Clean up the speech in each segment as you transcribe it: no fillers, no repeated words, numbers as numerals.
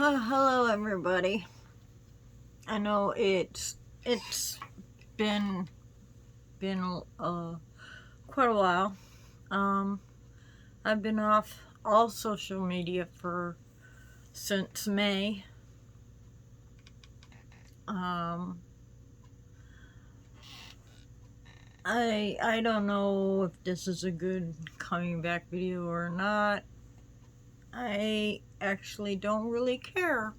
Hello everybody. I know it's been been quite a while. Um I've been off all social media for since May. Um I don't know if this is a good coming back video or not. I actually don't really care.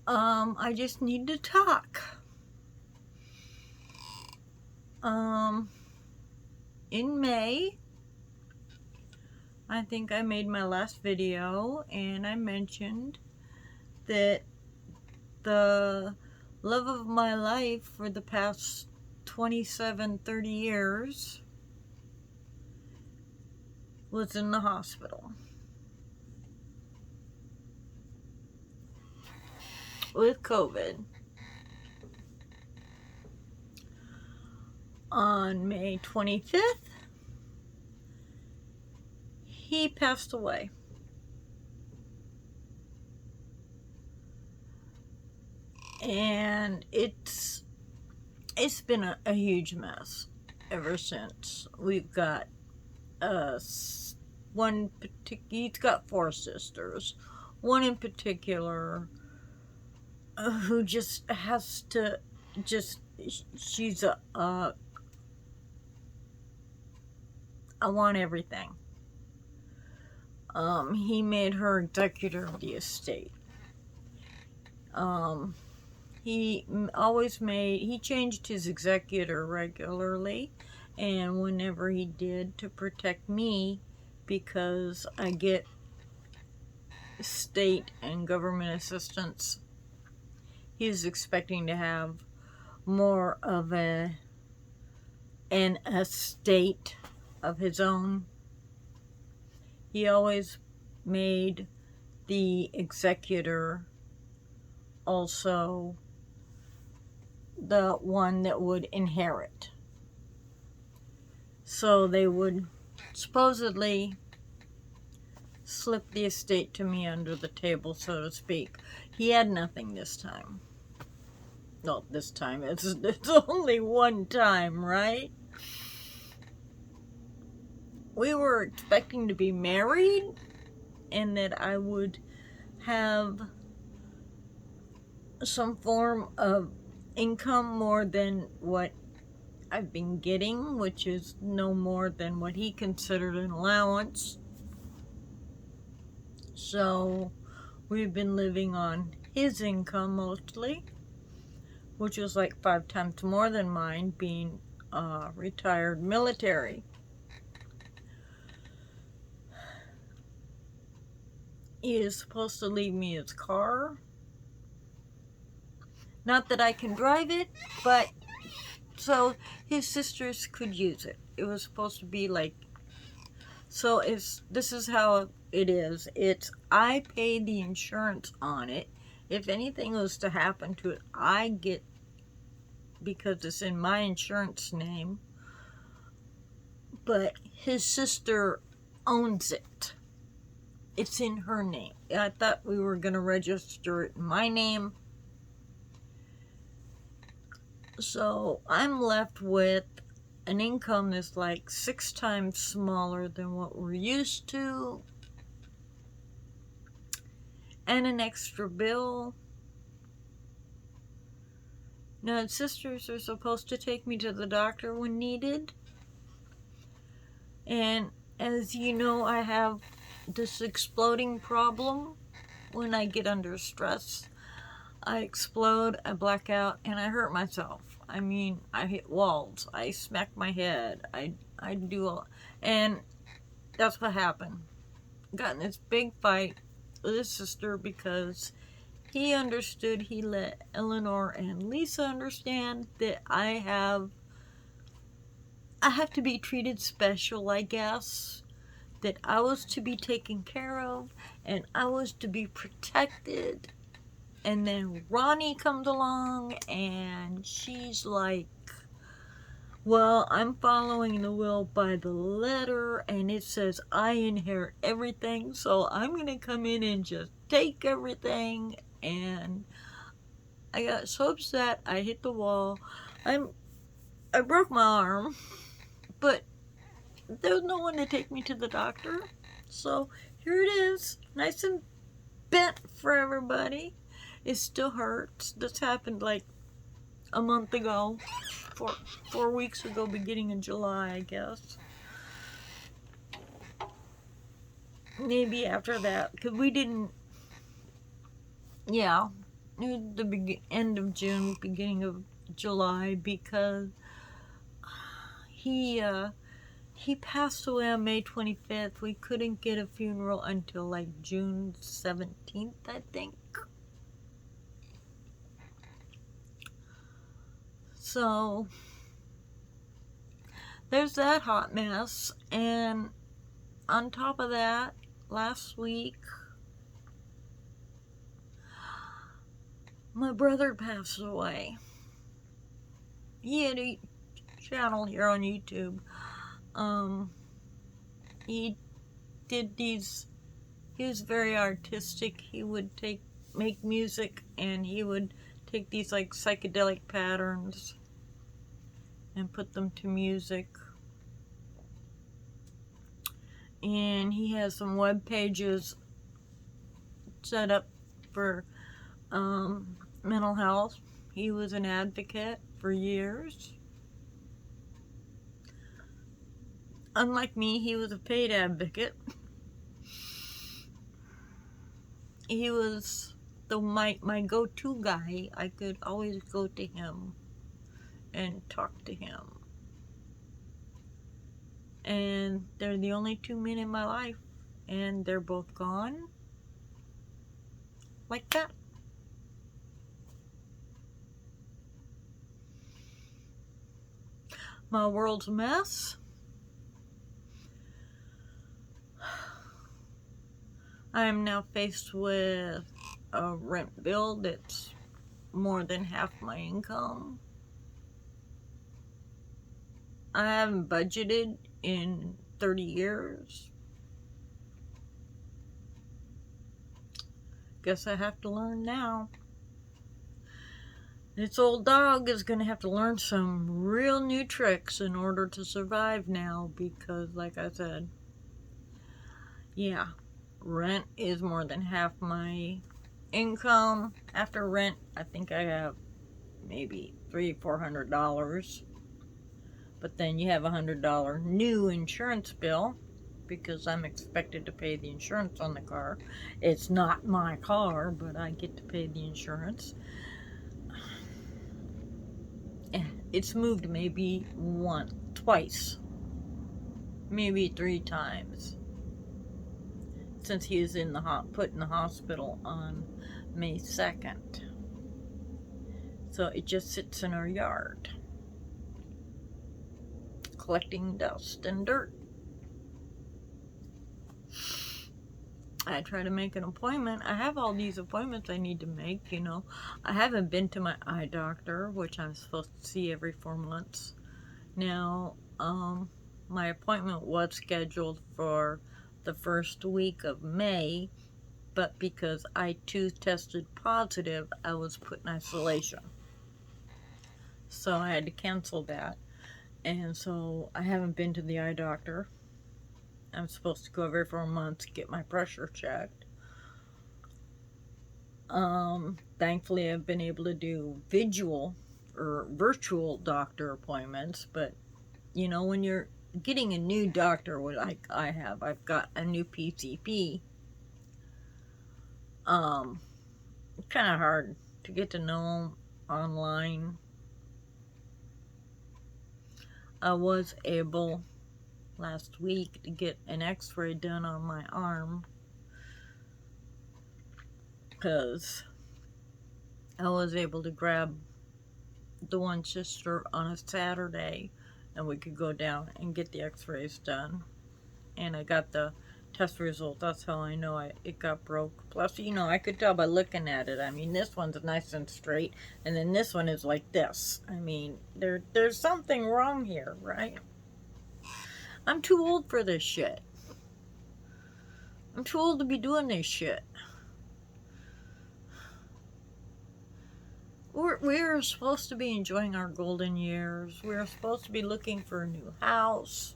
I just need to talk. In May, I think I made my last video and I mentioned that the love of my life for the past 27-30 years was in the hospital with COVID. On May 25th, he passed away. And it's been a huge mess ever since. We've got he's got 4 sisters. One in particular who just has to she's I want everything. He made her executor of the estate. He changed his executor regularly, and whenever he did, to protect me, because I get state and government assistance, he was expecting to have more of an estate of his own. He always made the executor also the one that would inherit. So they would supposedly slip the estate to me under the table, so to speak. He had nothing this time. Well, this time, it's only one time, right? We were expecting to be married and that I would have some form of income more than what I've been getting, which is no more than what he considered an allowance. So we've been living on his income mostly, which was like 5 times more than mine, being retired military. He is supposed to leave me his car. Not that I can drive it, but so his sisters could use it. It was supposed to be like, so this is how it is. It's, I pay the insurance on it. If anything was to happen to it, I get, because it's in my insurance name, but his sister owns it. It's in her name. I thought we were going to register it in my name. So I'm left with an income that's like 6 times smaller than what we're used to, and an extra bill. Now, his sisters are supposed to take me to the doctor when needed, and as you know, I have this exploding problem. When I get under stress, I explode, I black out, and I hurt myself. I mean, I hit walls, I smack my head, I do, and that's what happened. Got in this big fight with his sister because he understood, he let Eleanor and Lisa understand that I have to be treated special, I guess. That I was to be taken care of, and I was to be protected. And then Ronnie comes along, and she's like, Well, I'm following the will by the letter, and it says I inherit everything, so I'm gonna come in and just take everything. And I got so upset, I hit the wall. I broke my arm, but there was no one to take me to the doctor. So here it is, nice and bent for everybody. It still hurts. This happened like a month ago, 4 weeks ago, beginning of July, I guess. Maybe after that, because we didn't. Yeah, it was the end of June, beginning of July, because he he passed away on May 25th. We couldn't get a funeral until like June 17th, I think. So there's that hot mess. And on top of that, last week, my brother passed away. He had a channel here on YouTube. He did these, he was very artistic. He would make music, and he would take these like psychedelic patterns and put them to music. And he has some web pages set up for mental health. He was an advocate for years. Unlike me, he was a paid advocate. He was my go-to guy. I could always go to him and talk to him. And they're the only two men in my life, and they're both gone. Like that. My world's a mess. I am now faced with a rent bill that's more than half my income. I haven't budgeted in 30 years. Guess I have to learn now. This old dog is going to have to learn some real new tricks in order to survive now, because like I said, yeah, rent is more than half my income. After rent, I think I have maybe $300-400. But then you have $100 new insurance bill, because I'm expected to pay the insurance on the car. It's not my car, but I get to pay the insurance. It's moved maybe twice, maybe 3 times since he was put in the hospital on May 2nd. So it just sits in our yard, collecting dust and dirt. I try to make an appointment. I have all these appointments I need to make, you know. I haven't been to my eye doctor, which I'm supposed to see every 4 months. Now, my appointment was scheduled for the first week of May, but because I too tested positive, I was put in isolation. So I had to cancel that. And so I haven't been to the eye doctor. I'm supposed to go every 4 months, get my pressure checked. Thankfully, I've been able to do virtual doctor appointments, but you know, when you're getting a new doctor, like I've got a new PCP. Kind of hard to get to know them online. I was able last week to get an x-ray done on my arm, because I was able to grab the one sister on a Saturday, and we could go down and get the x-rays done. And I got the test result. That's how I know it got broke. Plus, you know, I could tell by looking at it. I mean, this one's nice and straight, and then this one is like this. I mean, there's something wrong here, right? I'm too old for this shit. I'm too old to be doing this shit. We're supposed to be enjoying our golden years. We're supposed to be looking for a new house.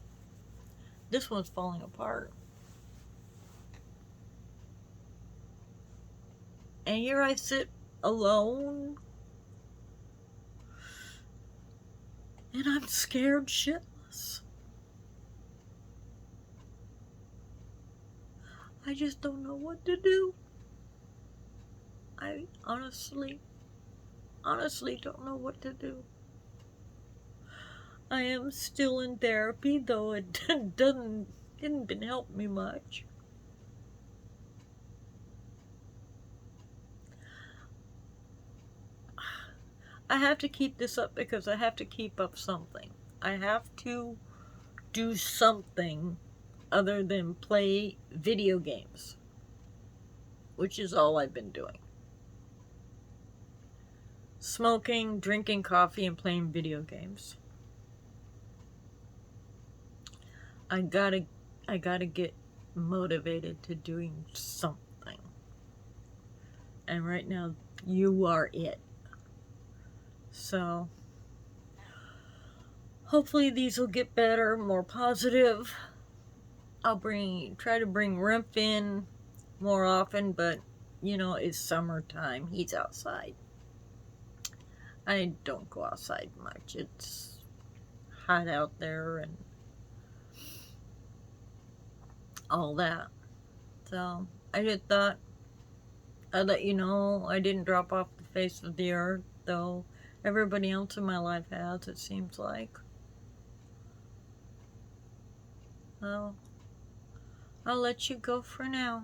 This one's falling apart. And here I sit alone. And I'm scared shitless. I just don't know what to do. I honestly don't know what to do. I am still in therapy, though it didn't help me much. I have to keep this up because I have to keep up something. I have to do something other than play video games, which is all I've been doing. Smoking, drinking coffee, and playing video games. I gotta get motivated to doing something. And right now, you are it. So, hopefully these will get better, more positive. I'll try to bring Rimph in more often, but you know, it's summertime. He's outside. I don't go outside much. It's hot out there and all that. So I just thought I'd let you know I didn't drop off the face of the earth, though everybody else in my life has, it seems like. Well, I'll let you go for now.